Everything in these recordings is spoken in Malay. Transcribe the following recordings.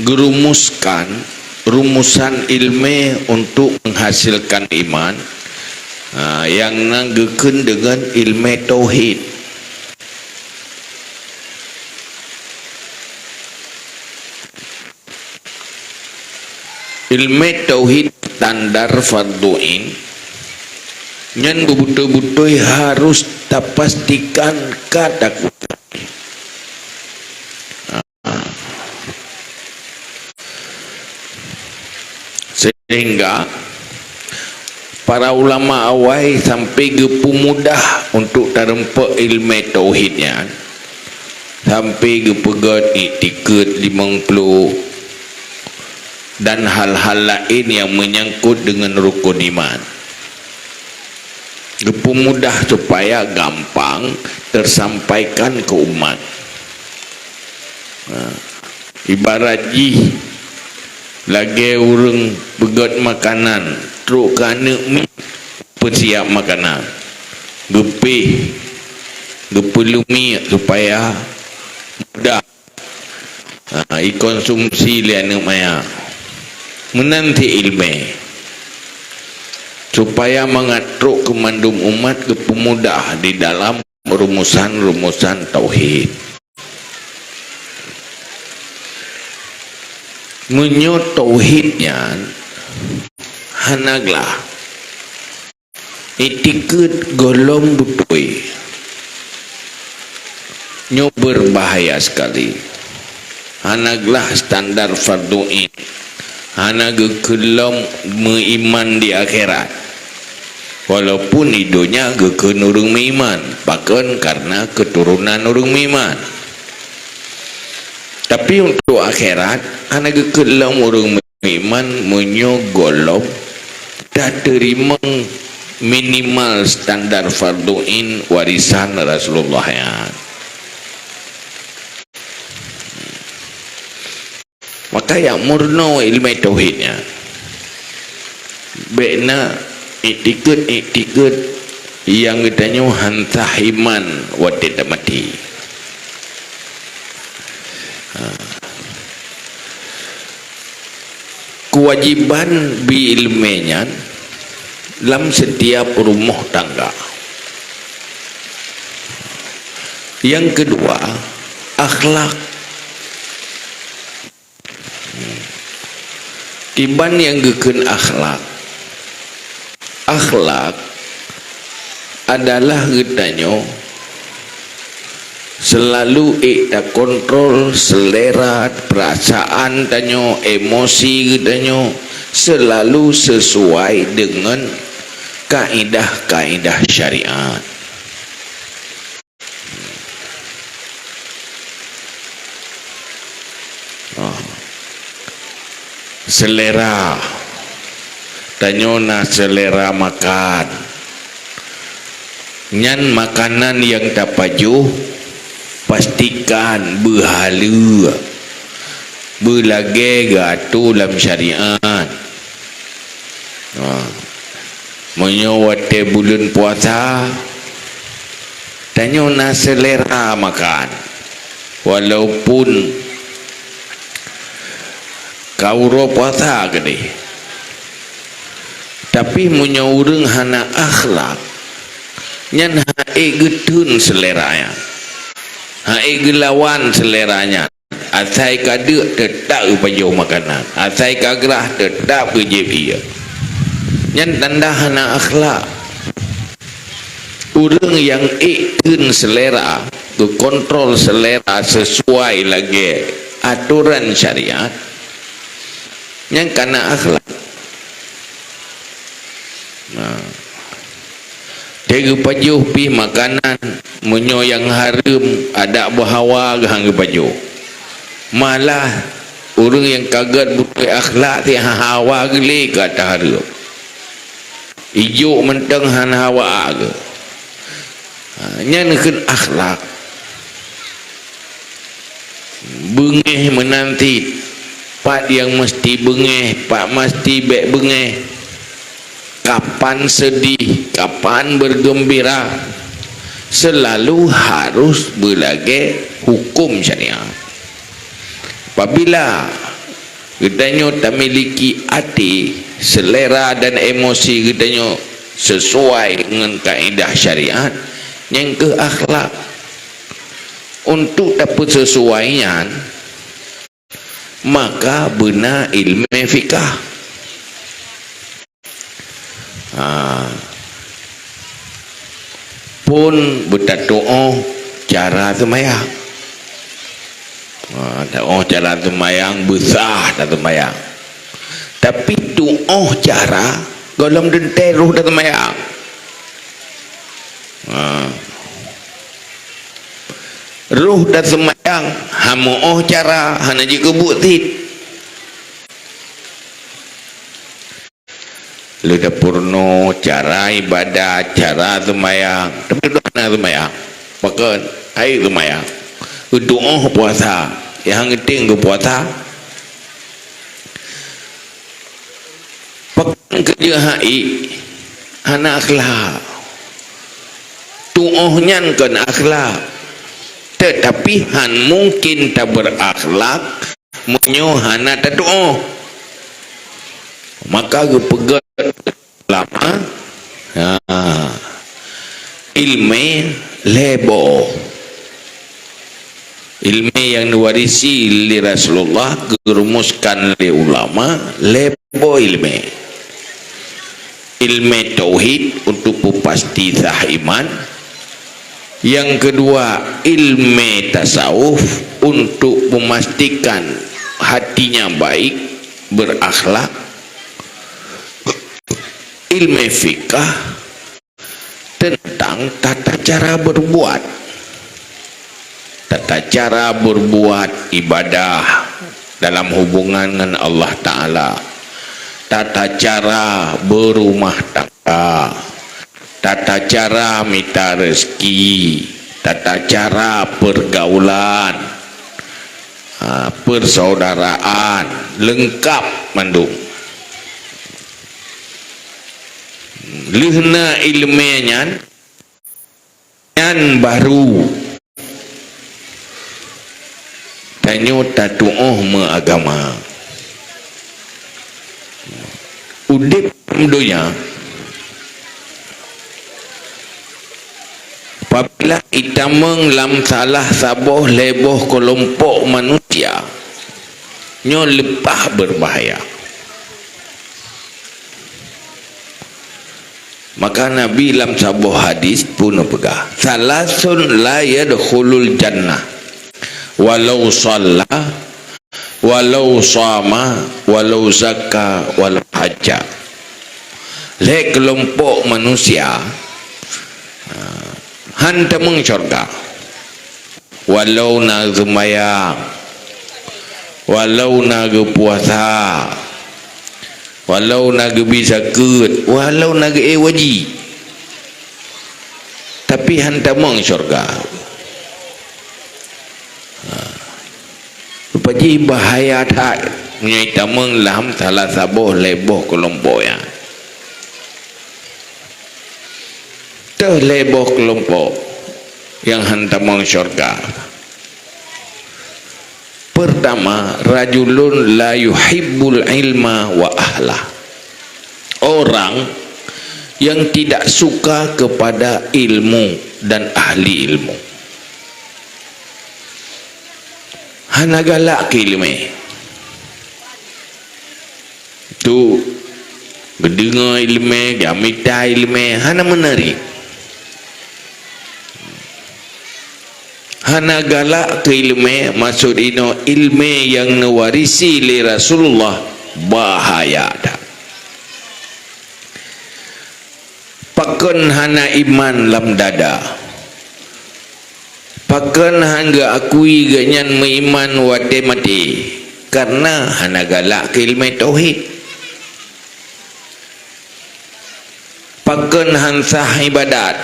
gerumuskan rumusan ilmu untuk menghasilkan iman, yang nanggekeun dengan ilmu tauhid. Ilmu tauhid standar farduin nyan betul-betul harus tapastikan katakutan. Sehingga para ulama awal sampai gepu mudah untuk terempak ilmu tauhidnya, sampai gepegat iktikad 50 dan hal-hal lain yang menyangkut dengan rukun iman. Gepu mudah supaya gampang tersampaikan ke umat. Ibarat lagi orang pegat makanan teruk kena mi persiap makanan gepelu mi supaya mudah dikonsumsi oleh anak maya menanti ilmu supaya mengatur kemandum umat kepemudah di dalam rumusan-rumusan tauhid. Menyot tauhidnya hanaglah itikut golong butui nyo berbahaya sekali. Hanaglah standar farduin, hanaga kelom meiman di akhirat, walaupun idonya geken urung meiman, bahkan karena keturunan urung meiman. Tapi untuk akhirat, anak kelam orang beriman menyogolong dan terima minimal standar farduin warisan Rasulullah ya. Maka yang murno ilmu tauhidnya, bena iktikad yang katanya hantah iman wadid mati. Kewajiban bi ilmenya dalam setiap rumah tangga. Yang kedua, akhlak. Tiban yang geken akhlak. Akhlak adalah getanya selalu tak kontrol selera perasaan tanyo, emosi tanyo selalu sesuai dengan kaidah-kaidah syariat. Selera tanyo na selera makan nyan makanan yang tak pajuh pastikan berhalu berlage gatu dalam syariat. Menyawate bulan puasa tanyo na selera makan walaupun kauro puasa gede, tapi menyawureng hana akhlak nyan hae getun seleranya, hae gelawan seleranya. Asai kadek tetap upaya makanan, asai kagrah tetap berjebia. Yang tanda hana akhlak. Orang yang ikun selera, tu kontrol selera sesuai lagi aturan syariat. Yang kena akhlak. Tega pajuh pi makanan menyo yang haram ada bahawa hang pajuh. Malah orang yang kaget butuh akhlak ti hawa geli kata haram. Ijuk menteng han hawa ke. Nyan keun akhlak. Bengeh menanti pak yang mesti bengeh, pak mesti bek bengeh. Kapan sedih, kapan bergembira, selalu harus berlagak hukum syariat. Apabila Katanya tak miliki hati, selera dan emosi katanya sesuai dengan kaedah syariat. Yang ke akhlak. Untuk dapat sesuaian, maka benar ilmu fikah. Pun berdoa cara sembahyang. Doa cara sembahyang besar dah sembahyang. Tapi doa cara dalam denteruh dah sembahyang. Ruh dah sembahyang, hamoh cara hana jika bukti. Lu dah purno cara ibadat, cara sembahyang. Tapi doa nak sembahyang. Maka air sembahyang. Doa puasa. Yang penting ke puasa. Pakai kerja hai hana akhlak. Doanya kan akhlak. Tetapi han mungkin tak berakhlak menyo hana tak doa. Maka ke pegat lama ilmu lebo, ilmu yang diwarisi li Rasulullah, dirumuskan oleh ulama, lebo ilmu tauhid untuk pasti sah iman. Yang kedua, ilmu tasawuf untuk memastikan hatinya baik, berakhlak. Ilmu fikah tentang tata cara berbuat, tata cara berbuat ibadah dalam hubungan dengan Allah Ta'ala, tata cara berumah tangga, tata cara minta rezeki, tata cara pergaulan, persaudaraan, lengkap mandung. Lihna ilmiahnya yang baru tanyo tatuoh agama udip dunia. Apabila kita menglam salah saboh leboh kelompok manusia, nyo lepah berbahaya. Maka Nabi dalam sebuah hadis pun pegah, salasun la yadkhulul jannah walau shalla walau sama walau zakka walau hajja. Le kelompok manusia hanta meng syurga walau nak sembahyang, walau nak puasa, walau nak bisa zakat, walau nak wajib, tapi hanta meng syurga. Rupanya bahaya tak menyita menglam salah saboh leboh kelompok yang terleboh kelompok yang hendak meng syurga. Pertama, rajulun la yuhibbul ilma wa ahlah, orang yang tidak suka kepada ilmu dan ahli ilmu. Hana galak ke ilmu tu, gedengar ilmu, gamita ilmu, hana menarik. Hana galak ke ilmu, maksud ino ilmu yang nawarisi li Rasulullah bahaya dah. Pakan hana iman lam dada, pakan hangga akui ganyan meiman wate mati, karena hana galak ke ilmu tauhid. Pakan hansah ibadat,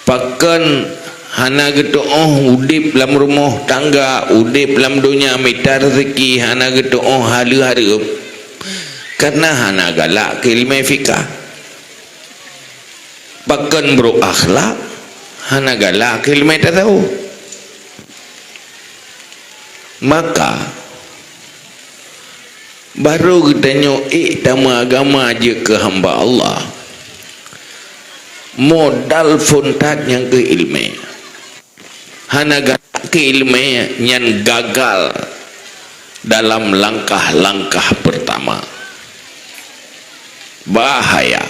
pakan hana gedoh udip dalam rumah tangga, udip dalam dunia minta rezeki, hana gedoh halu-haru, karena hana galak ke ilmu fikah. Pakan berakhlak, hana galak ke ilmu tasawuf. Maka baru katanya tamu agama je ke hamba Allah. Modal fontat yang ke ilmu hana ke ilmu yang gagal dalam langkah-langkah pertama, bahaya.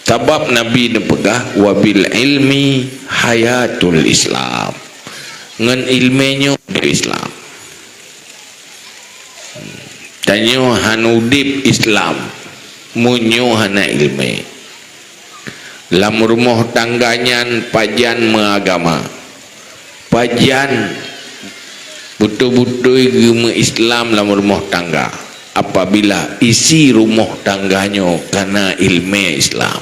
Sebab Nabi nepegah wabil ilmi hayatul Islam, ngan ilmenyo Islam. Tanyo hanudip Islam, munyo hana ilme. Lam rumah tangganya pajan mengagama, pajan betul-betul agama Islam dalam rumah tangga. Apabila isi rumah tangganya karena ilmu Islam,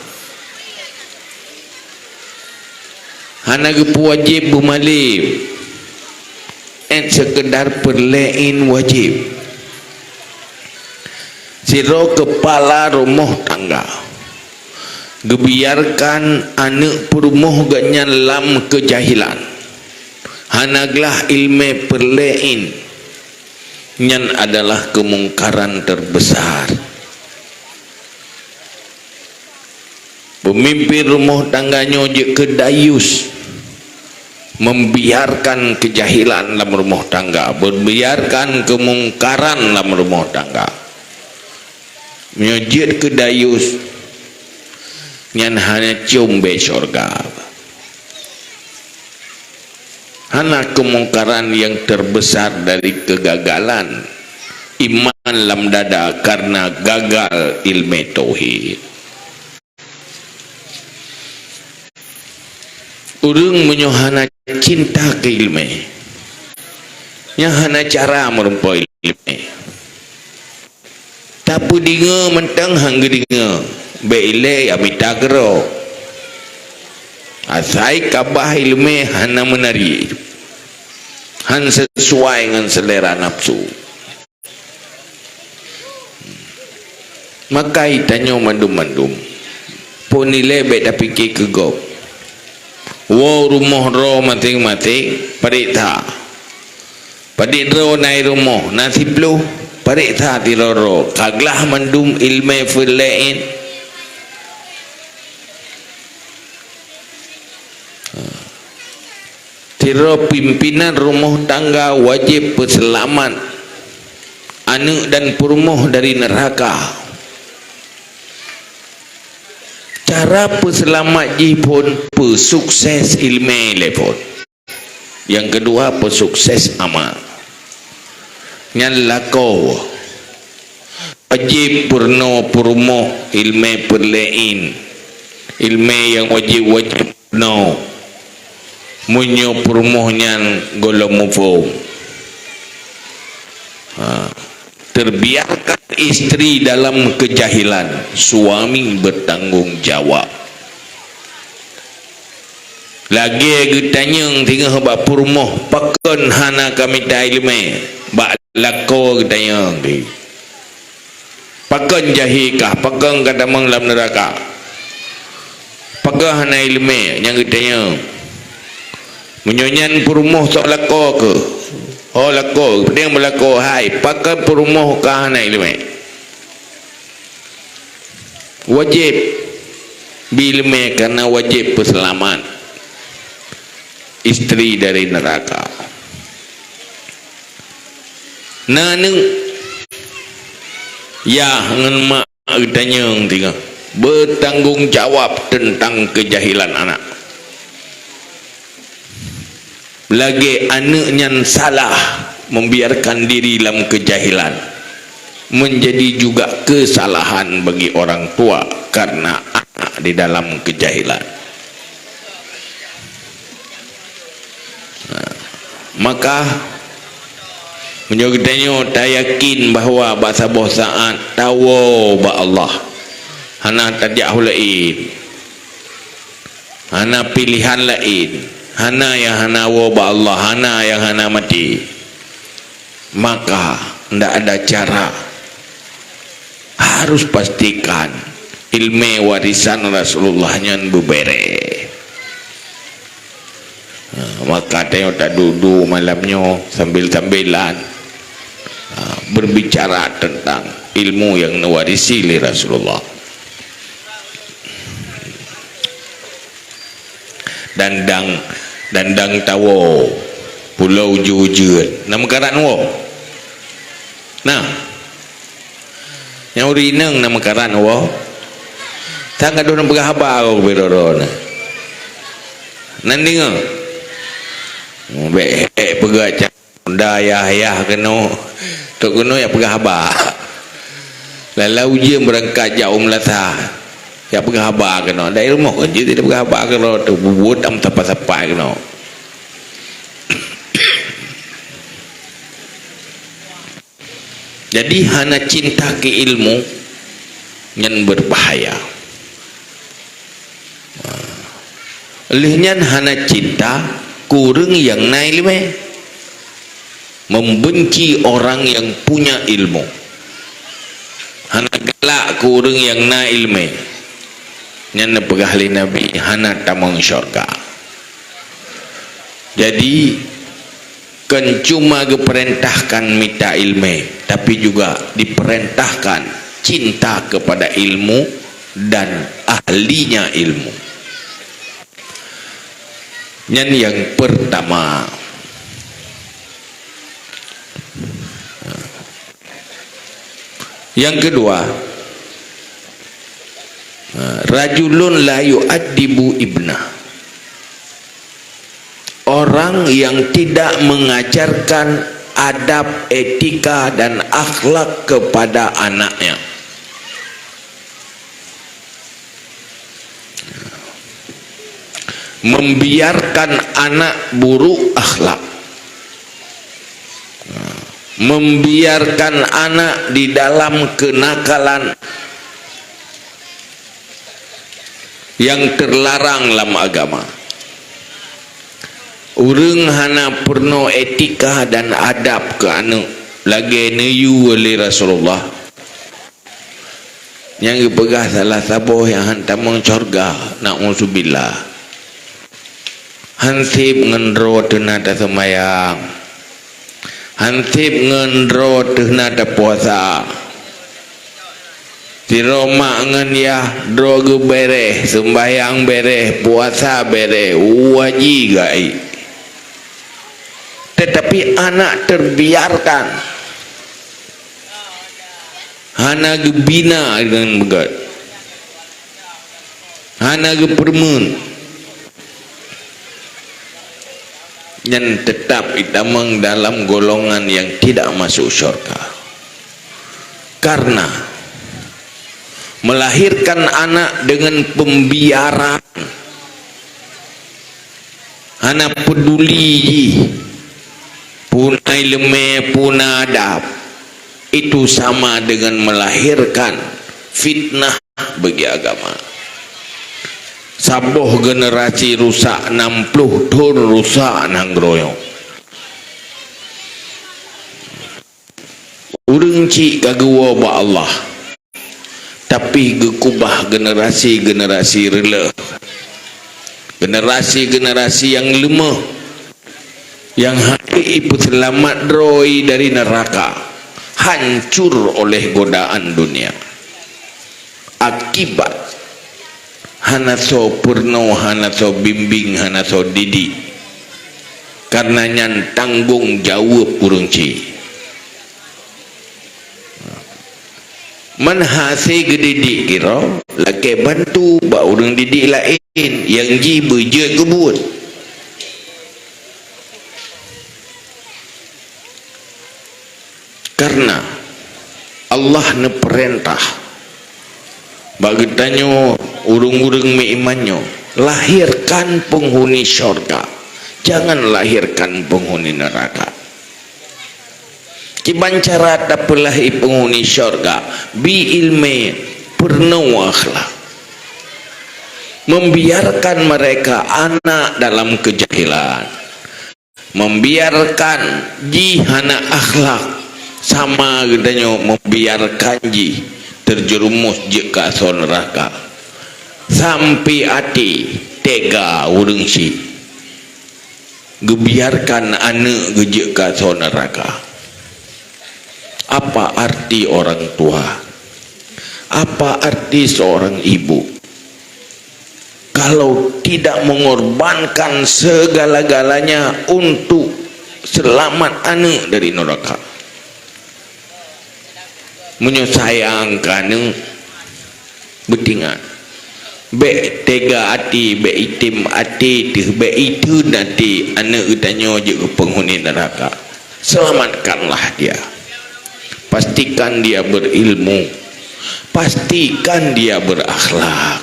hana wajib bumalib, sekedar perlein wajib. Siro kepala rumah tangga gebiarkan anak perumah ganya lam kejahilan, hanaglah ilmu perlein yang adalah kemungkaran terbesar. Pemimpin rumah tangganya je kedayus, membiarkan kejahilan dalam rumah tangga, membiarkan kemungkaran dalam rumah tangga, menyejit kedayus yang hanya combe syurga. Hana kemungkaran yang terbesar dari kegagalan iman dalam dada karena gagal ilmu tauhid. Urang menyohana cinta ke ilmu, yang hana cara merumpa ilmu. Tapi dinga mentang hangga dinga beile amitagro asai kabah ilmu hana menari, han sesuai dengan selera nafsu. Maka itanyo mandum-mandum pun nilai beda fikir kegop. Wow rumah ro mating-mating parik tha, padik ro nai rumah nasi pelu parik tha tiroro kaglah mandum ilmu fullain. Tiro pimpinan rumah tangga wajib berselamat anak dan perumah dari neraka. Cara peselamat pun pesukses ilmu lepon. Yang kedua pesukses amal. Yang lako wajib purno perumah ilmu perlein, ilmu yang wajib no munyo perumahnya golomufo. Terbiarkan istri dalam kejahilan, suami bertanggung jawab. Lagi getanya tinggal bak perumah pakon hana kami ta ilmu bak lako getanya pakon jahikah pakon kata dalam neraka pakon hana ilmu yang getanya menyonyan perumah sok lako ke. Oh lako, dia melako hai pakai perumah kah naik ilmu. Wajib bilme karena wajib peselamat istri dari neraka. Naneng ya ngan mak tanya tinggal bertanggung jawab tentang kejahilan anak. Lagi anaknya salah membiarkan diri dalam kejahilan menjadi juga kesalahan bagi orang tua karena anak di dalam kejahilan. Maka menjadinya tak yakin bahawa bahasa saat tahu ba Allah hana tajauh lain, hana pilihan lain, hana yang hana wa Allah, hana yang hana mati. Maka tidak ada cara, harus pastikan ilmu warisan Rasulullah yang bubere. Maka tengok tak duduk malamnya sambil-sambilan berbicara tentang ilmu yang nawarisi oleh Rasulullah. Dandang tawo Pulau Jujun nama karan wo. Nah, yang urineng nama karan wo. Tak ada orang berhabar aku berorona. Nanti ngah. Pegac dayah kena tok kena ya berhabar. Lalu je berangkat jauh melata. Ya berhabar kena. Dari rumah kan je tidak berhabar kena tu buat am tapa-tapa kena. Jadi hana cinta ke ilmu yang berbahaya. Olehnya hana cinta kurang yang na ilmu, membenci orang yang punya ilmu. Hana galak kurang yang na ilmu, yang pegahli Nabi hana tamang syurga. Jadi kan cuma diperintahkan minta ilmu, tapi juga diperintahkan cinta kepada ilmu dan ahlinya ilmu. Yang pertama, yang kedua, rajulun la yu'addibu ibnah, orang yang tidak mengajarkan adab, etika dan akhlak kepada anaknya. Membiarkan anak buruk akhlak, membiarkan anak di dalam kenakalan yang terlarang dalam agama. Urang hana perno etika dan adab ke anak lagi neyu oleh Rasulullah yang dipegah salah sabuh yang hantam mencorga na'udzubillah. Hansip ngendro tenada semayang, hansip ngendro tenada puasa, di Roma ngan ya droge bereh, sembayang bereh, puasa bereh, wajib gai. Tetapi anak terbiarkan, hana gebina dengan begat, hana gepermun. Yang tetap itamang dalam golongan yang tidak masuk syurga, karena melahirkan anak dengan pembiaran, anak peduli puna ilmu puna adab, itu sama dengan melahirkan fitnah bagi agama. Sabuh generasi rusak 60 tahun rusak nang groyong. Urang cik kagawa ba Allah, tapi gekubah generasi-generasi rela, generasi-generasi yang lemah, yang hari itu selamat droi dari neraka, hancur oleh godaan dunia. Akibat hana so purno, hana so bimbing, hana so didik, karena nyan tanggung jawab urang ci. Manhasi gedidik kira laki bantu ba urang didik lain yang ji beje kebun. Karena Allah ne perintah bagi tanyo urung-urung meimannya, lahirkan penghuni syurga, jangan lahirkan penghuni neraka. Kiban cara dapelah penghuni syurga bi ilmi penuh akhlak, membiarkan mereka anak dalam kejahilan, membiarkan jihana akhlak, sama gedanya membiarkan ji terjerumus jika son neraka. Sampai hati tega urang si gebiarkan anak gejek ka neraka. Apa arti orang tua? Apa arti seorang ibu kalau tidak mengorbankan segala-galanya untuk selamat anak dari neraka? Menyayangkan betingan be tega hati, be itim hati, be itu nanti anak tanya je ke penghuni neraka. Selamatkanlah dia, pastikan dia berilmu, pastikan dia berakhlak,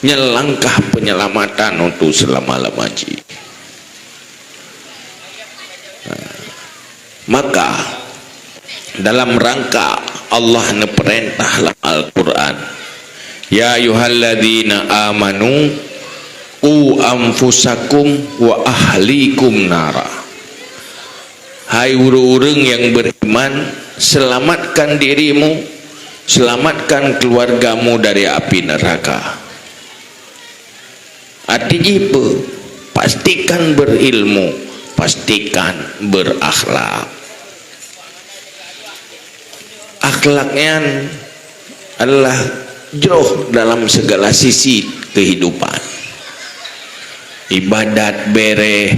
nyelangkah penyelamatan untuk selama-lamanya. Maka dalam rangka Allah neperintah dalam Al-Quran, ya ayyuhalladzina amanu qu anfusakum wa ahlikum nara. Hai orang-orang yang beriman, selamatkan dirimu, selamatkan keluargamu dari api neraka. Artinya apa? Pastikan berilmu, pastikan berakhlak. Akhlaknya adalah jauh dalam segala sisi kehidupan. Ibadat bere,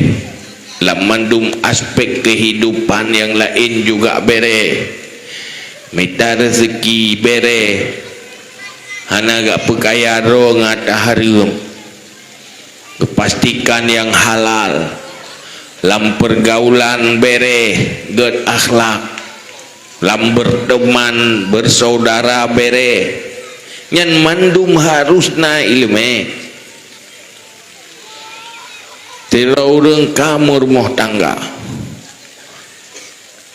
lamandum aspek kehidupan yang lain juga bere. Minta rezeki bere, hana gak pekaya ro ngata harum. Kepastikan yang halal, lam pergaulan bere, get akhlak, lam berteman bersaudara bere, nyan mandum harusna ilme. Tira urang kamu rumah tangga,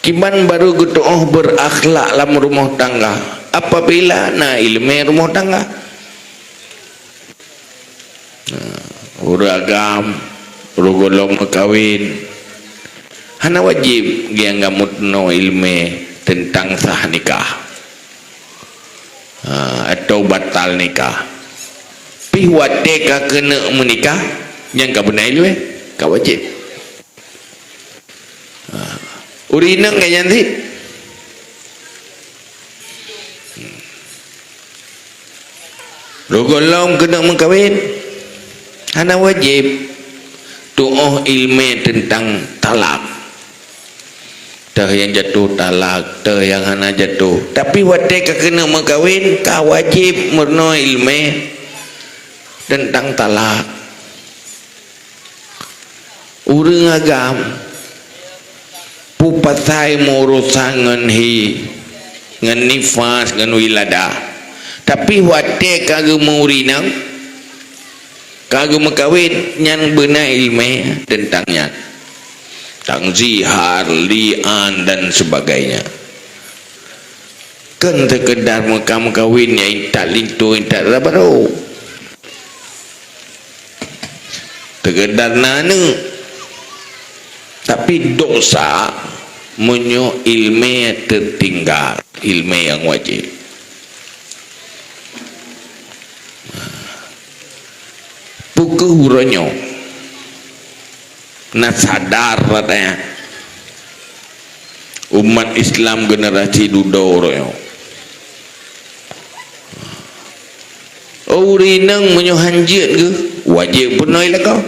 kiban baru gedoh berakhlak lam rumah tangga apabila na ilme rumah tangga. Uragam urugolong kawin hana wajib dia ngamut no ilme tentang sah nikah atau batal nikah. Pihwate ka kena menikah yang ka benar ilmu ka wajib. Urinang kaya nanti rogolong kena mengkawin hana wajib tu'oh ilmu tentang talak. Dah yang jatuh talak, dah yang hana jatuh. Tapi wate ka kena mengkawin, ka wajib merno ilmu tentang talak. Urang agam pupatai murusan ngan hi ngan nifas ngan wilada. Tapi wate kagak maurinang, kagak mengkawin nyan benar ilmu tentangnya, tentang zihar, li'an dan sebagainya. Kan sekedar mengkawinnya intak lintu intak rabaro, sekedar nana. Tapi dosa menyo ilmu tertinggal, ilmu yang wajib. Pukul huranyo nak sadar katanya umat Islam generasi dudor yo. Urinang menyo hanjit ke wajib punoi lah kau.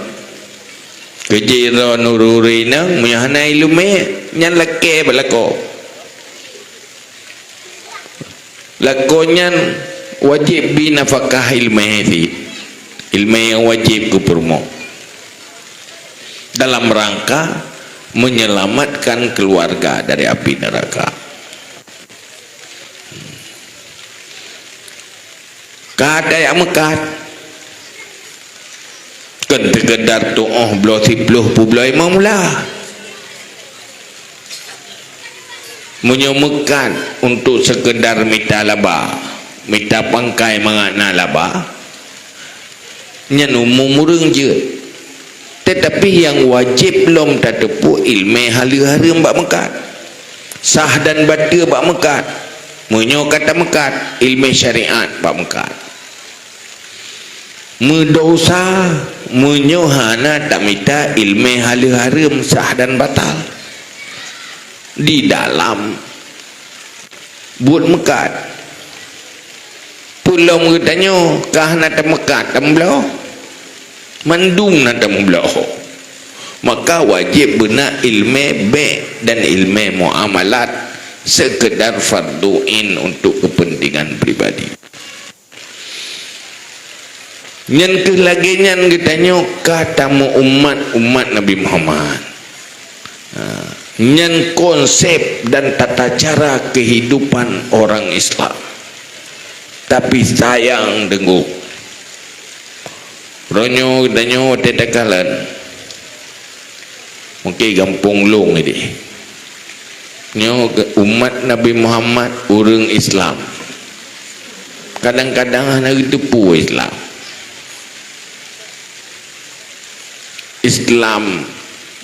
Kejira nururinang menyo hanai lume nyan lake balako. Lakonyan wajib binafkah ilmu hati. Ilmu yang wajib kupurmo dalam rangka menyelamatkan keluarga dari api neraka. Kada yang mekat kedar tu'oh belah tipluh publai mamula menyemekan untuk sekedar minta laba, minta pangkai mengana laba nyan umum murung je. Tetapi yang wajib belum tak tepu ilmu hari-hari mbak mekat, sah dan batil mbak mekat, menyo kata mekat ilmu syariat mbak mekat. Mendosa menyo hana tak minta ilmu hari-hari sah dan batal di dalam buat mekat pulau mengetanyo kah nata mekat tamblo mandung nata memblo, maka wajib benar ilmu be dan ilmu muamalat sekedar farduin untuk kepentingan pribadi. Yang kelagian katanya katamu umat Nabi Muhammad, yang konsep dan tata cara kehidupan orang Islam, tapi sayang dengu ronyo danyo tetakalan mungkin gampung long ini nyo umat Nabi Muhammad orang Islam kadang-kadang hanya tipu Islam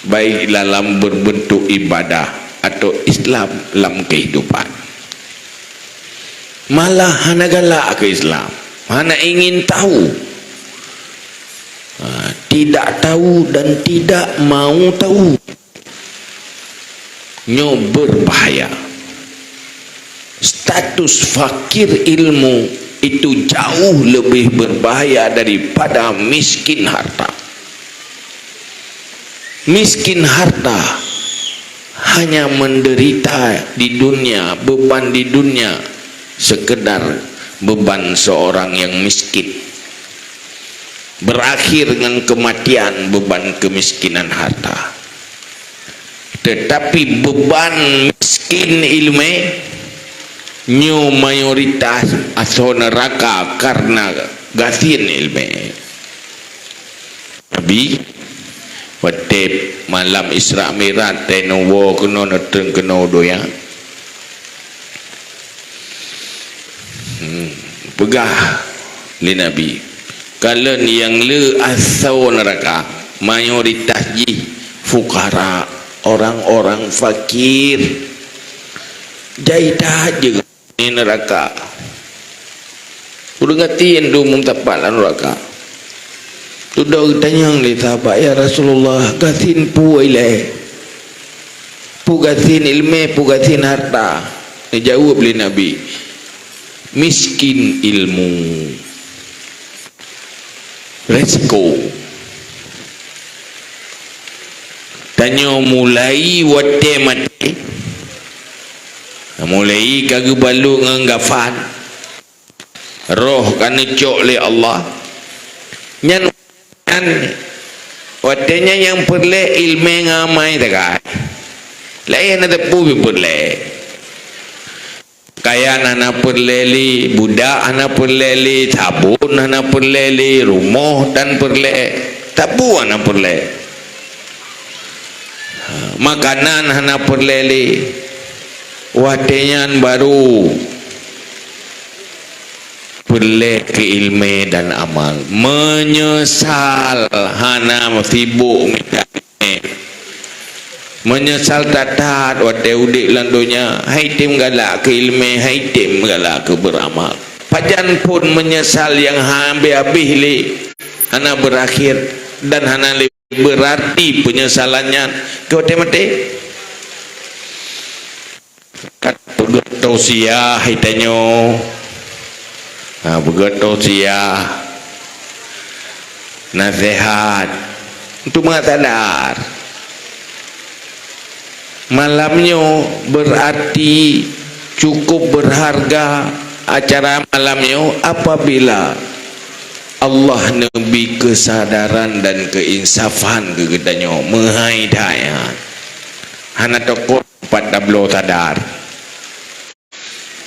baik dalam berbentuk ibadah atau Islam dalam kehidupan, malah hana galak ke Islam, hana ingin tahu, tidak tahu dan tidak mau tahu, nyo berbahaya. Status fakir ilmu itu jauh lebih berbahaya daripada miskin harta. Miskin harta hanya menderita di dunia, beban di dunia sekedar beban seorang yang miskin, berakhir dengan kematian beban kemiskinan harta. Tetapi beban miskin ilmu nyu mayoritas asal neraka karena gasin ilmu. Nabi watip malam Isra Mi'raj tenowo kena neteng kena doya pegah li Nabi kalian yang le asau neraka mayoritas ji fukara, orang-orang fakir jaidah je ni neraka udah ngatiin du mumtapat neraka. Sudah tanya li sahabat, ya Rasulullah gasin pu ilai pu gasin ilmu pu gasin harta. Dijawab li Nabi, miskin ilmu resiko. Tanya mulai wate mati, mulai kagak baluk ngangafan roh kana cok li Allah nyan watenya yang perle ilmu ngamai takai lain ada pubi perle kaya anak perle li budak anak perle li sabun anak perle li rumah dan perle tabu anak perle makanan anak perle li watenya baru perle ke ilmu dan amal menyesal hana sibuk menyesal tatat wate udik landonya hai tim galak ke ilmu hai tim galak ke beramal pajan pun menyesal yang habis li hana berakhir dan hana berarti penyesalannya ke wate mati kat tausiah hitanyo begitu sia nasihat untuk mengadar malamnya berarti cukup berharga acara malamnya apabila Allah nabi kesadaran dan keinsafan kegedanya menghidayah hana tokot 40 sadar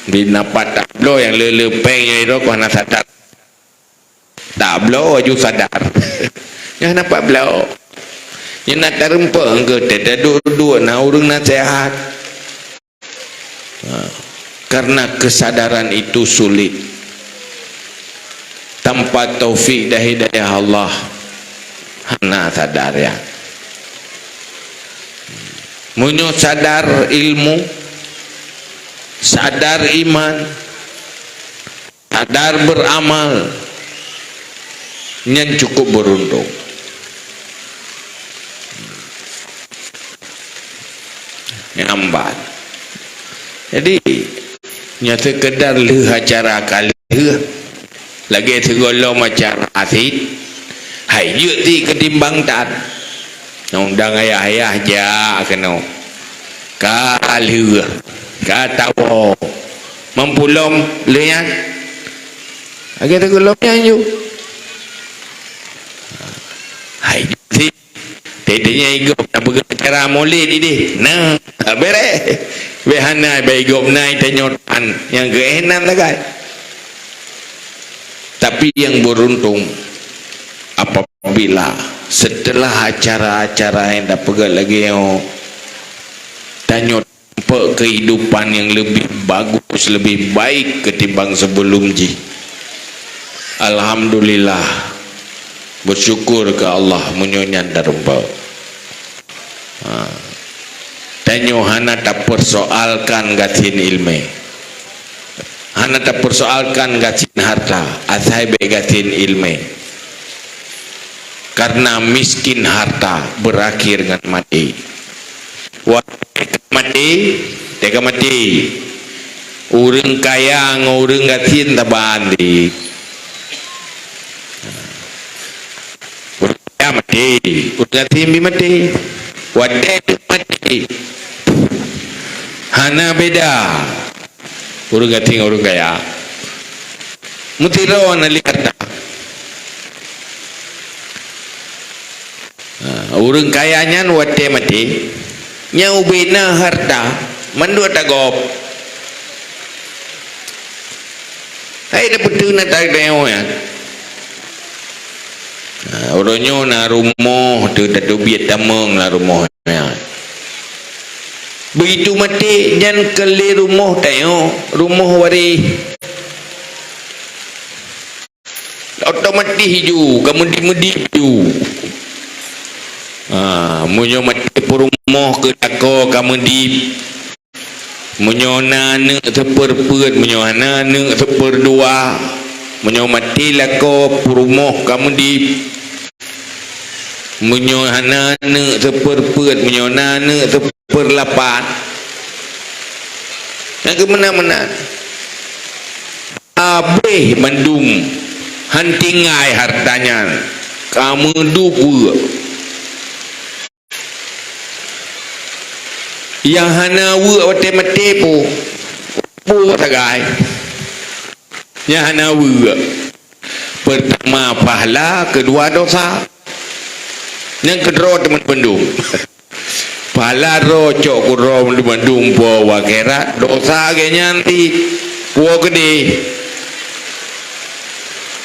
di napat tablo yang lelepeng itu kau nak sadar tablo aju sadar yang nampak blau yang nak terempeng ke tidak dua-dua na urang nasihat karena kesadaran itu sulit tanpa taufik dan hidayah Allah hana sadar ya munyo sadar ilmu sadar iman sadar beramal yang cukup beruntung nyambat. Jadi nya sekedar leh acara kali lagi segala macam asit hai je ti ketimbang tat undang ayah-ayah ja kena kali kata mempulom lihat lagi segala ju hai si tedenya igop nak berbicara maulid ini nah beres behana baigop nai tanyotan yang keenam tak kai. Tapi yang beruntung apabila setelah acara-acara yang dah pegang lagi tanyot kehidupan yang lebih bagus, lebih baik ketimbang sebelum ji. Alhamdulillah, bersyukur ke Allah menyonyan darumpa. Tanyo hana tak persoalkan gatin ilmu. Hana tak persoalkan gatin harta, asai be gatin ilmu. Karena miskin harta berakhir dengan mati. Wah mati, tega mati. Urang kaya ngurang gatin tabandi. Urang kaya mati, urang gatin bi mati. Wadai mati. Hana beda. Urang gatin urang kaya. Mutiro na lihat dah. Urang kayanya wate mati nya ubina harta mandu tagop ai da putu na tag deo ya oronyo na rumoh tu dadu biet tamong na rumoh ya begitu mati nyan keli rumoh teo rumoh wari otomatis hiju kamudi-mudi ju munyo mati perumoh ke tako kamu di munyo nane seperput munyo nane seperdua munyo mati lako perumoh kamu di munyo nane seperput munyo nane seperlapan yang ke mana-mana abeh mandum hantingai hartanya kamu dupu yang hana wu ote mate po tagai yang hana wu pertama pahala, kedua dosa, yang kedua teman pendum pahala rocok kuro pendum po wakera dosa kayaknya nanti po gede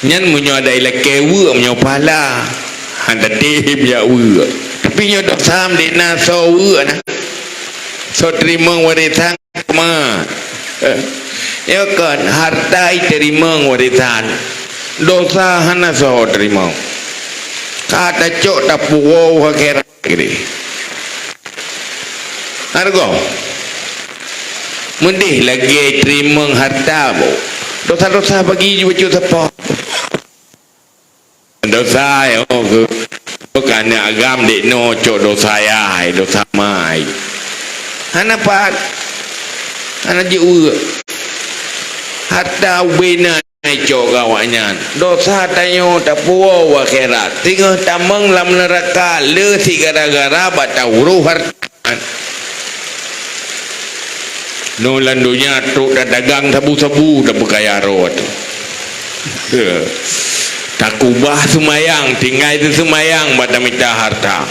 nyan munyo ada ilake wu munyo pahala handa teh ya wu tapi nyo dosa mdena so wu na so terima warisan ma ya kan harta terima warisan dosa hana so terima kata cok tak puwo akhirat gini harga mendih lagi terima harta bo dosa-dosa bagi wujud apa dosa ya bukan agam dek no cok dosa ya dosa mai hana pat hana jiwa hatta ubina cok awaknya dosa tanyo tak puwa akhirat tinggal tamang lam neraka le si gara-gara batau harta no landunya truk dah dagang sabu-sabu dah berkaya rot tak ubah semayang tinggal itu semayang pada minta harta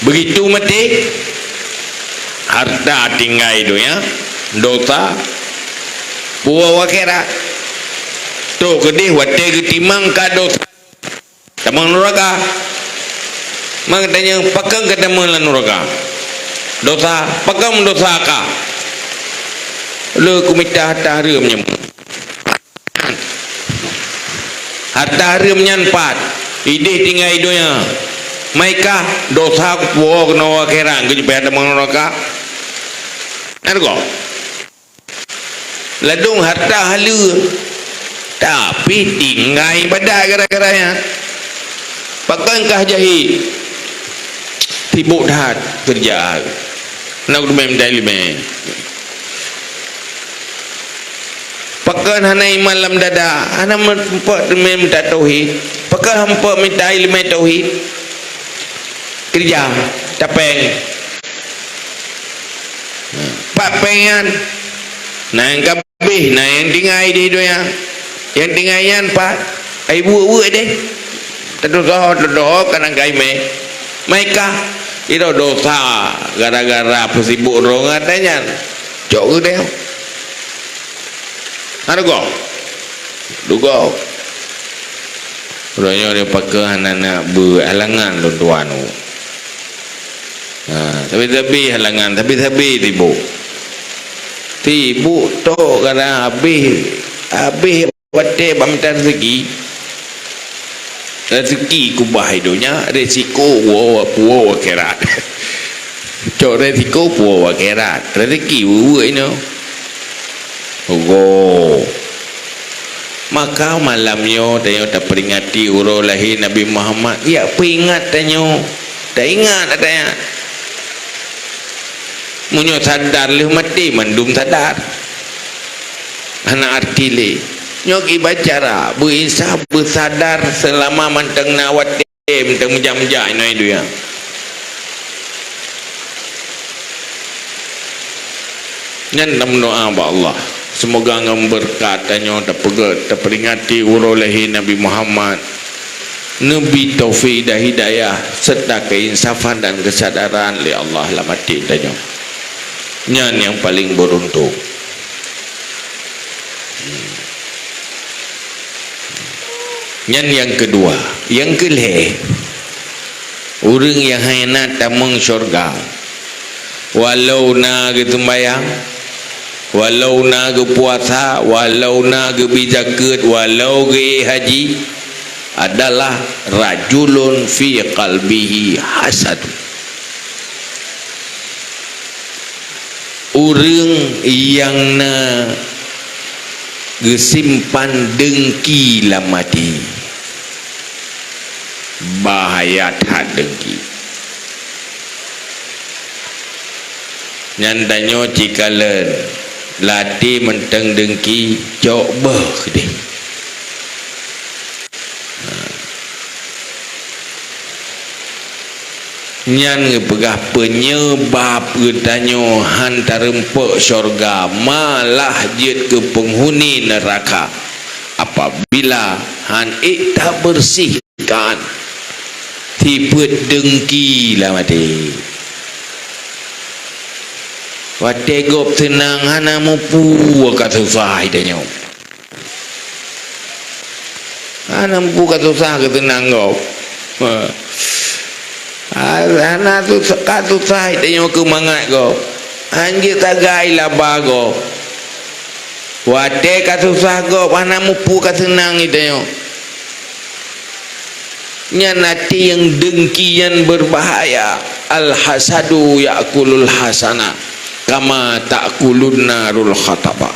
begitu mati harta tinggal itu ya dosa puwa wakera tu kedih wate ketimang ka dosa tamang neraka mang tanya pakang kata melan neraka dosa pakang dosa ka le kumita harta harum harta harum nyan pat ide tinggal idonya maika dosa puwa kena wakera ke jepah tamang neraka ergo ladung harta halu tapi tinggai pada gara-garanya pakangkah jahi tibuk dah kerja nak dumem dalime pakai hanai malam dada ana mempak minta tauhid pakai hampa minta ilmu tauhid kerja tapeng pak pengan nah yang kabeh nah yang tinggai di doya yang tinggayan pak ibu deh terdoa kadang kai mereka itu dosa gara-gara pesibuk rong katanya cok deh ada go dugo orangnya dia pakai anak berhalangan tuan tapi halangan tapi tibu tu karena habis wate paminta rezeki kubah hidupnya resiko puwa akhirat cok resiko puwa akhirat rezeki ini maka malamnya tanya tak peringati urus lahir Nabi Muhammad ya peringat tanya tak ingat tanya munyo sadar leh mati mandum sadar anak artile nyoki bacara berinsaf bersadar selama manteng nawat menteng jam-jam ini dia nyan doa ba Allah semoga ngam berkatanya terperingati urolehi Nabi Muhammad Nabi taufik dan hidayah serta keinsafan dan kesadaran li Allah lamati tanya nyan yang paling beruntung nyan yang kedua yang kelih orang yang hendak tamang syurga walau na gitu bayang walau na ke puasa walau na ke bijaket walau ke haji adalah rajulun fi qalbihi hasad orang yang na gesimpan dengki lamati bahaya tak dengki nyandanyo cikalen lati menteng dengki coba deh nyan ngepegah penyebab getanyo hantar rempuk syurga malah jet ke penghuni neraka apabila han tak bersihkan tipe dengki lah mati wategop tenang hana mupu kata susah idanya hana mupu kata susah ke tenang kau hana tu kata susah idanya ke mangat kau anjir tagai lah bago wate kata susah kau hana mupu kata tenang idanya nyanati yang dengki yang berbahaya al hasadu ya'kulul hasana kama ta'kulun narul khataba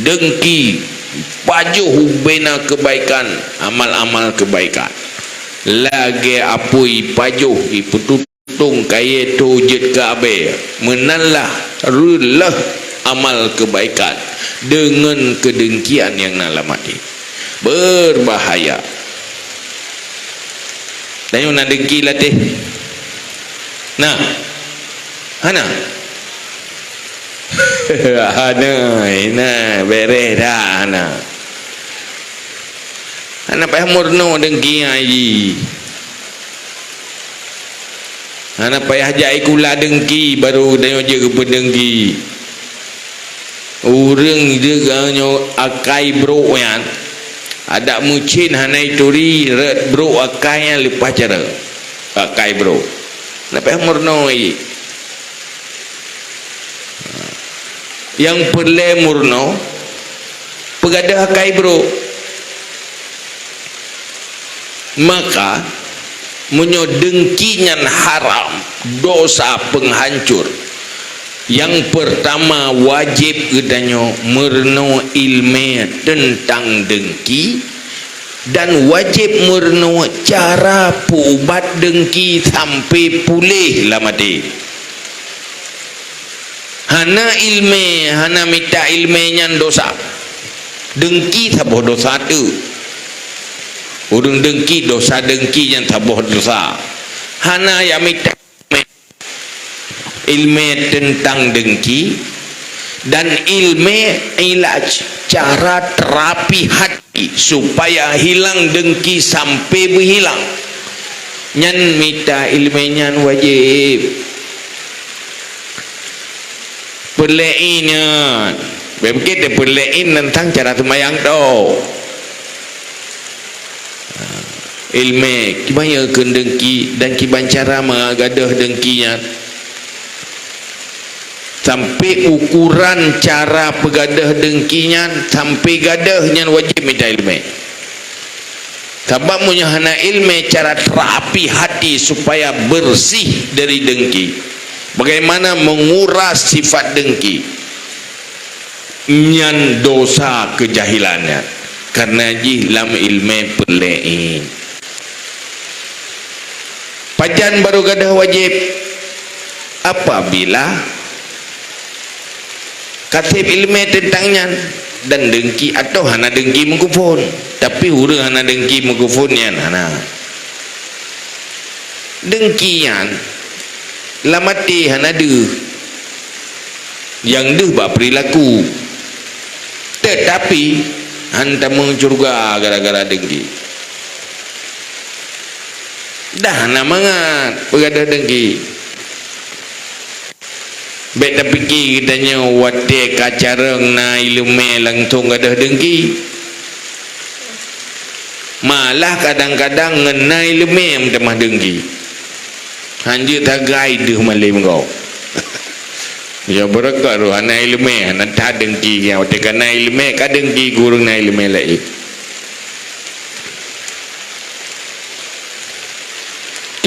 dengki pajuh bina kebaikan amal-amal kebaikan lagi apui pajuh ipututung kaya tu jet kabe menalah rulah amal kebaikan dengan kedengkian yang nalamati berbahaya dan yang nak dengki latih nah hana hana beres dah hana payah murno dengki aji hana payah jai kula dengki baru dia je ke dengki orang juga nyo akai bro yan ada mucin hana ituri red bro akai yang lepas cara akai bro hana payah murno aji yang perle murno pegada akai bro maka menyodengkinya haram dosa penghancur yang pertama wajib kedanyo merno ilmu tentang dengki dan wajib merno cara pubat dengki sampai pulih lah mati hana ilme, hana minta ilme nyan dosa. Dengki tabuh dosa tu. Urang dengki dosa dengki yang tabuh dosa. Hana yang minta ilme tentang dengki dan ilme ilaj, cara terapi hati supaya hilang dengki sampai berhilang. Nyan minta ilme nyan wajib. Perlainnya begitu perlain tentang cara semayang tu. Ilme kibaya ke dengki dan kiban cara mengadah dengkinya sampai ukuran cara pegadah dengkinya sampai gadahnya wajib minta ilme. Sebab punya hana ilme cara terapi hati supaya bersih dari dengki. Bagaimana menguras sifat dengki nyan dosa kejahilannya karena lam ilme perlain. Pajan baru gadah wajib apabila katib ilme tentangnya dan dengki atau hana dengki mengkufun, tapi urang hana dengki mengkufunnya hana dengkian lamati hana deh yang deh bak perilaku, tetapi hantar mencuriga gara-gara dengki. Dah nak mangat pegadah dengki. Baik tak fikir kitanya wate kacareng na ilmu langsung gadah dengki. Malah kadang-kadang ngena ilmu mah dengki. Hanjir tagai deh malai mengau. Ya berkat roh ana ilmu ana tak dengki ya wate kana ilmu ka dengki gurung na ilmu lain.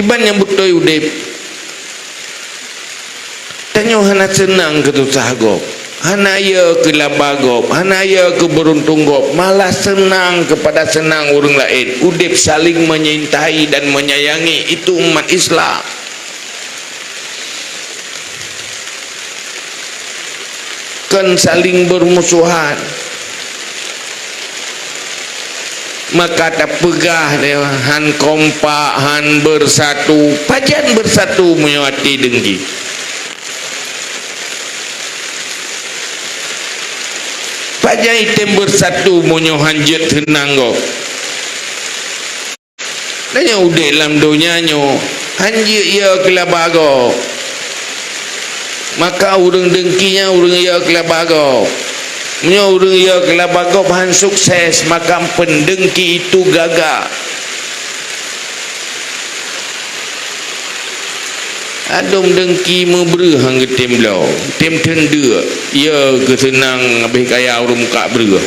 Iban yang betul udip tanya hana senang ke tusah gop, hana ya ke laba gop, hana ya ke beruntung gop, malah senang kepada senang orang lain. Udip saling menyintai dan menyayangi, itu umat Islam. Kan saling bermusuhan maka tak pegah dia han kompak, han bersatu, pajan bersatu menyuati dengki. Pajan item bersatu menyuhan jet tenang kau. Nanya udah dalam dunia nyo hanjir ia kelabago. Maka urang dengkinya urang ia kelabago. Nya urang ia kelabago bahan sukses, maka pendengki itu gagal. Adom dengki memberi hang tem blau, tem tenda, ia kesenang habis kaya urang muka berah.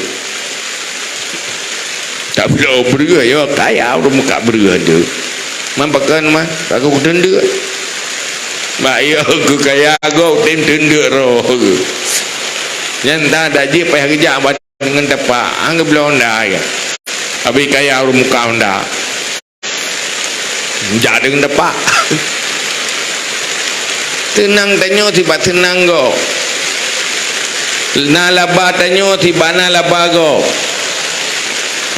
Tak blau berah ya kaya urang muka berah tu. Mampakan mah aku tenda. Mak ia ke kaya go tem tenda roh. Yang tak ada je payah kerja dengan tepak anggap belum dah ya. Habis kaya orang muka anda jak dengan tepak. Tenang tanyo tiba tenang go. Na laba tanyo tiba na laba go.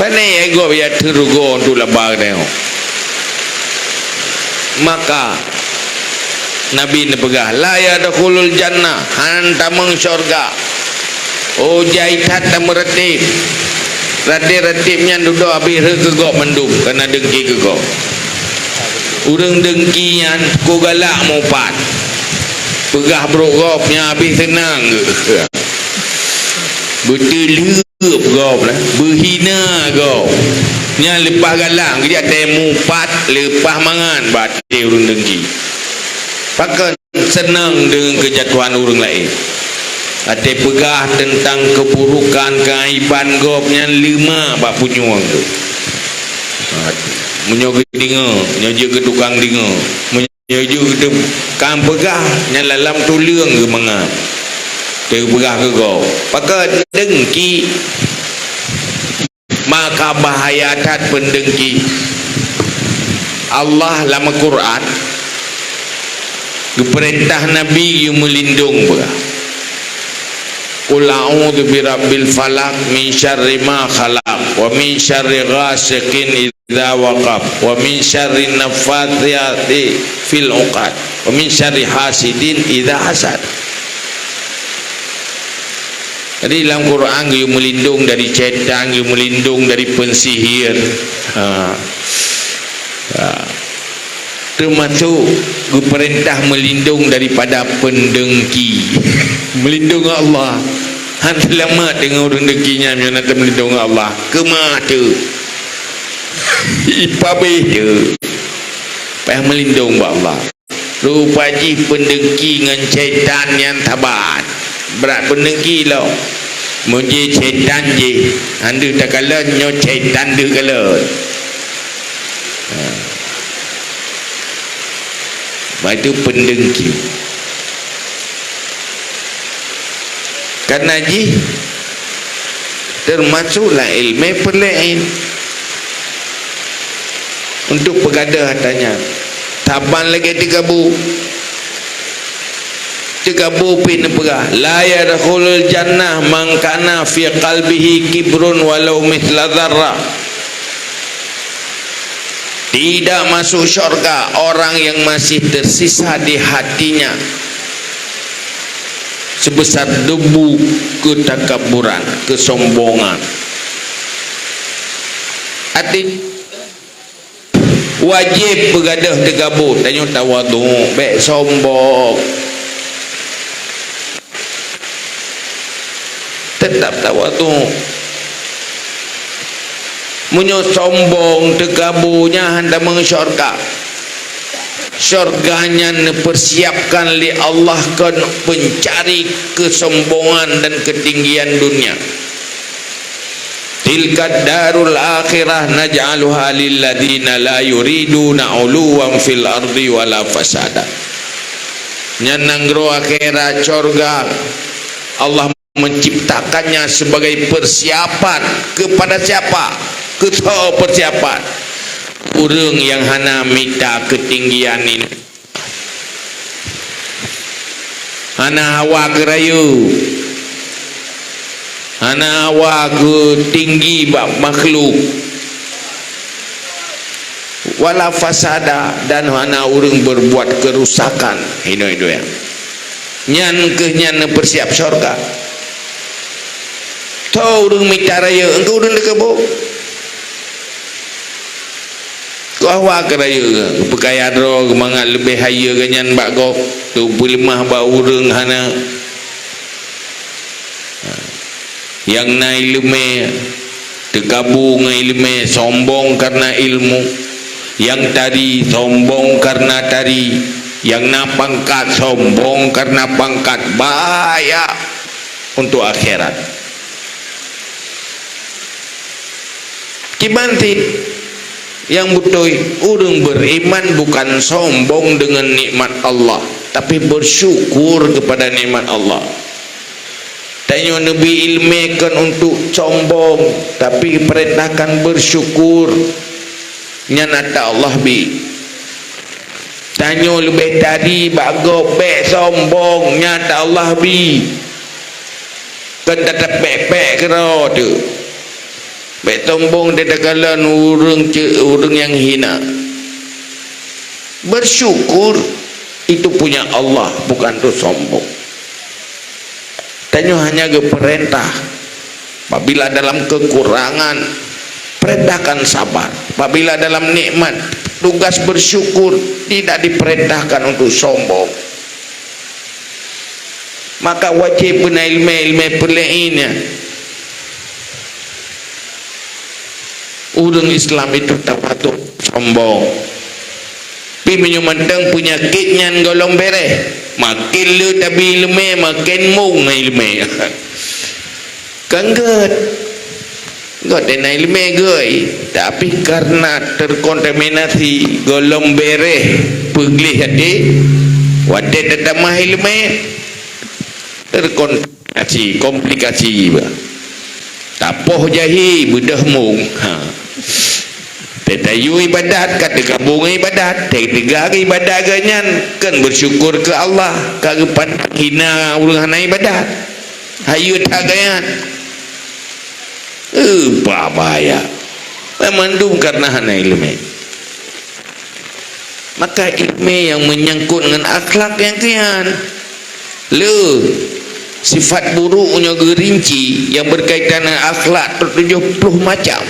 Panai ego biar terugo untuk laba tanyo. Maka Nabi nepegah la yadkhulul jannah hantamang syurga. Oh jaitat dan meretip ratip-ratipnya duduk habis kegok mendung kerana dengki kegok. Urang dengkinya ku galak mopat pegah berogopnya habis tenang ke betul lep gop lah berhina gop nya lepas galak dia temu pat lepas mangan batik urang dengki pakai senang dengan kejatuhan orang lain. Ada pegah tentang keburukan keaiban gopnya 5 bak punyuang tu. Menyogi dinga, menyogi ke tukang dinga, menyogi ke kam pegah nya dalam tuliang ke mangap. Dia pegah ke gop. Pakai dengki maka bahaya tat pendengki. Allah dalam Quran perintah Nabi yang melindung pegah. qul a'udzu birabbil falaq min syarri ma khalaq wa min syarri ghasiqin idza waqab wa min syarri naffatsati fil 'uqad wa min syarri hasidin idza hasad. Jadi dalam Quran dia melindung dari syaitan, dia melindung dari pensihir. Termasuk dia perintah melindung daripada pendengki. Melindung Allah. Han selamat dengan orang dengkinya yang nak melindung Allah. Kemana? Ipa beda. Payah melindung Allah. Rupaji pendengki dengan syaitan yang tabat. Berat pendengki lah. Muji syaitan je. Anda tak kala nyo syaitan dia kala. Itu pendengki. Karena ji termasuklah ilmu perlain untuk pegadah tanya taban lagi tigabu pin pegah la yadkhulul jannah man kana fi qalbihi kibrun walau mithla dzarrah. Tidak masuk syurga orang yang masih tersisa di hatinya sebesar debu ketakaburan, kesombongan. Arti wajib begadah digabung tanya tawadhu, baik sombong tetap tawadhu. Munyo sombong tegabunya hendak mensyurga. Syurganya dipersiapkan oleh Allah kan pencari kesombongan dan ketinggian dunia. Tilka darul akhirah naj'aluha lil ladina la yuriduna 'uluwan fil ardi wala fasada. Nyananggro akhirat syurga Allah menciptakannya sebagai persiapan kepada siapa? Ketua persiapan orang yang hana minta ketinggian ini, hana hawa gerayu, hana hawa ke tinggi bab makhluk, wala fasada, dan hana orang berbuat kerusakan. Itu ya. Nyan persiap syurga. Tahu orang minta raya, engkau orang dekabuk. Kau keraya pakaian ro kemangat lebih haya ganyan bak gok 25 bak urang hana yang na ilmu tergabung ilmu sombong karena ilmu, yang tadi sombong karena tadi, yang na pangkat sombong karena pangkat, bahaya untuk akhirat. Kibantit yang betul orang beriman bukan sombong dengan nikmat Allah, tapi bersyukur kepada nikmat Allah. Tanya Nabi ilmekan untuk sombong, tapi perintahkan bersyukur. Nyata Allah bi. Tanya lebih tadi bagok bek sombong, nyata Allah bi. Kan tetap bek kero tu. Baik tombong dia dakalan orang yang hina. Bersyukur itu punya Allah, bukan tu sombong. Tanya hanya ke perintah. Apabila dalam kekurangan, perintahkan sabar. Apabila dalam nikmat, tugas bersyukur, tidak diperintahkan untuk sombong. Maka wajib guna ilmu perlainnya. Orang Islam itu tak patut sombong. Pi menyumantang penyakitnya golong bereh. Makin lu tapi ilmu makin mung ilmu. Kanggat. Gak ada ilmu gay. Tapi karena terkontaminasi golong bereh pegli hati, wadah tetap mah ilmu terkontaminasi komplikasi. Tapoh jahi budah mung. Tetayu ibadat kata gabung ibadat, tiga ibadat ganyan kan bersyukur ke Allah, kagepan hina urang hana ibadat. hayu tak gaya bahaya memandung karena hana ilmu. Maka ilmu yang menyangkut dengan akhlak yang kian sifat buruknya gerinci yang berkaitan dengan akhlak 70 macam,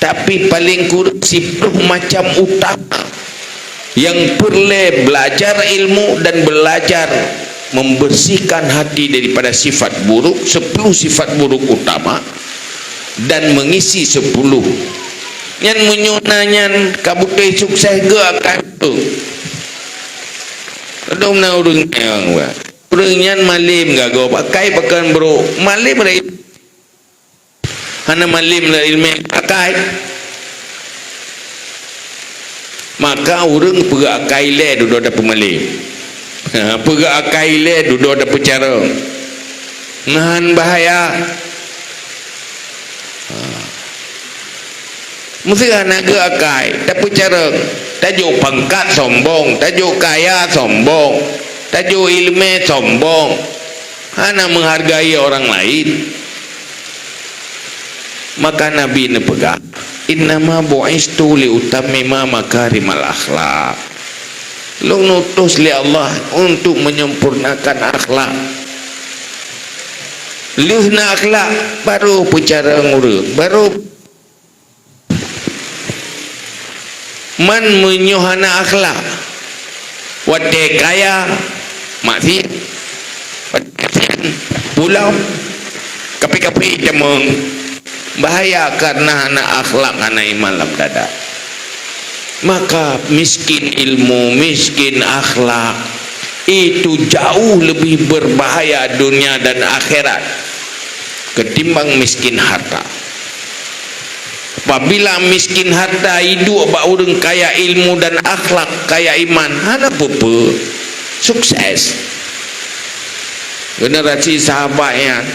tapi paling kurang 10 macam utama yang perlu belajar ilmu dan belajar membersihkan hati daripada sifat buruk. 10 sifat buruk utama dan mengisi 10 yang menyunanyan kabutai sukses ke akan tu dong na urang yang urangnya malim gak go pakai pakan bro malim rai hana malim la ilmu pakai maka urang pega akai le duduk ada pemalim pega akai le duduk ada pecara nahan bahaya mesti anak ke akai tapi cara tajuk pangkat sombong, tajuk kaya sombong, tajuk ilmu sombong, hana menghargai orang lain. Maka Nabi ni pegang innama bu'istu li utammima makarimal akhlak, lu nutus li Allah untuk menyempurnakan akhlak. Luhna akhlak baru bicara ngurus, baru man menyuhana akhlak wate kaya maksiat pulau kapi-kapi demeng bahaya karena anak akhlak anak iman lam dada. Maka miskin ilmu, miskin akhlak itu jauh lebih berbahaya dunia dan akhirat ketimbang miskin harta. Apabila miskin harta hidup bak urang kaya ilmu dan akhlak, kaya iman, hana apa-apa sukses. Generasi sahabatnya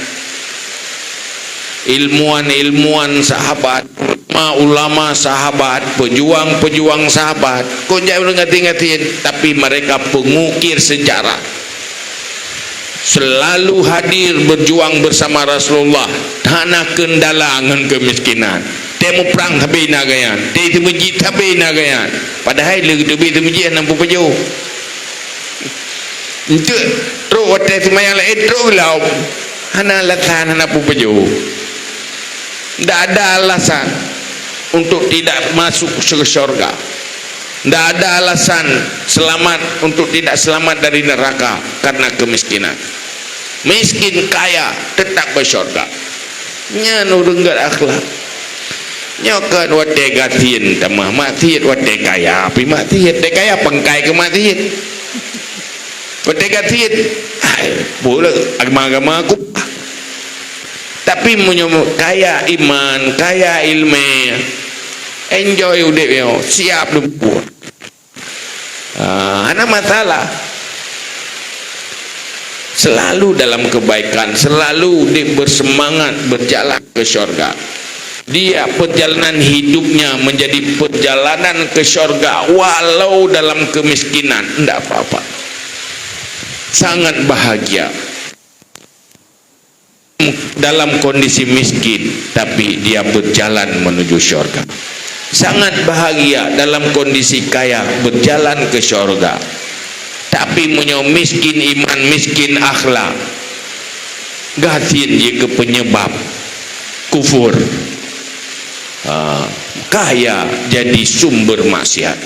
ilmuwan sahabat, ulama sahabat, pejuang sahabat, kau jangan ngati-ngatiin, tapi mereka pengukir sejarah, selalu hadir berjuang bersama Rasulullah, hana kendala dengan kemiskinan. Temu perang tapi nagayan, temu masjid tapi nagayan. Padahal lagi tu bi masjid 60 pejo. Untuk terus hotel semayang lain terus lau. Hana alasan hana pejo. Tak ada alasan untuk tidak masuk ke syurga. Tak ada alasan selamat untuk tidak selamat dari neraka karena kemiskinan. Miskin kaya tetap ke syurga. Nya nurunggat akhlak. Nyokan wate gatin tamah matiit wate kaya api matiit te kaya pengkai ke matiit wate gatin boleh agama-agama aku tapi menyomok kaya iman kaya ilmu enjoy udip yo siap lumpur ana masalah selalu dalam kebaikan selalu bersemangat berjalan ke syurga. Dia perjalanan hidupnya menjadi perjalanan ke syurga walau dalam kemiskinan, tidak apa-apa, sangat bahagia dalam kondisi miskin tapi dia berjalan menuju syurga, sangat bahagia dalam kondisi kaya berjalan ke syurga, tapi punya miskin iman miskin akhlak gatin je ke penyebab kufur. Kaya jadi sumber maksiat,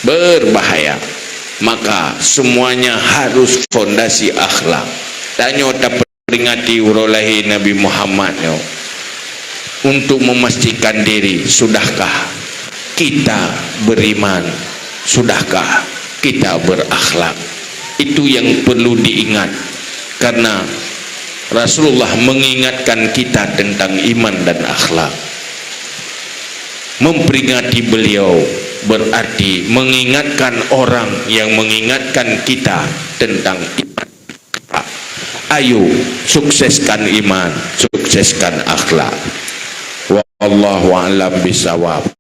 berbahaya. Maka semuanya harus fondasi akhlak. Tanya tak peringati urolahi Nabi Muhammad untuk memastikan diri, sudahkah kita beriman, sudahkah kita berakhlak. Itu yang perlu diingat, karena Rasulullah mengingatkan kita tentang iman dan akhlak. Memperingati beliau berarti mengingatkan orang yang mengingatkan kita tentang iman. Ayo sukseskan iman, sukseskan akhlak. Wallahu a'lam bishawab.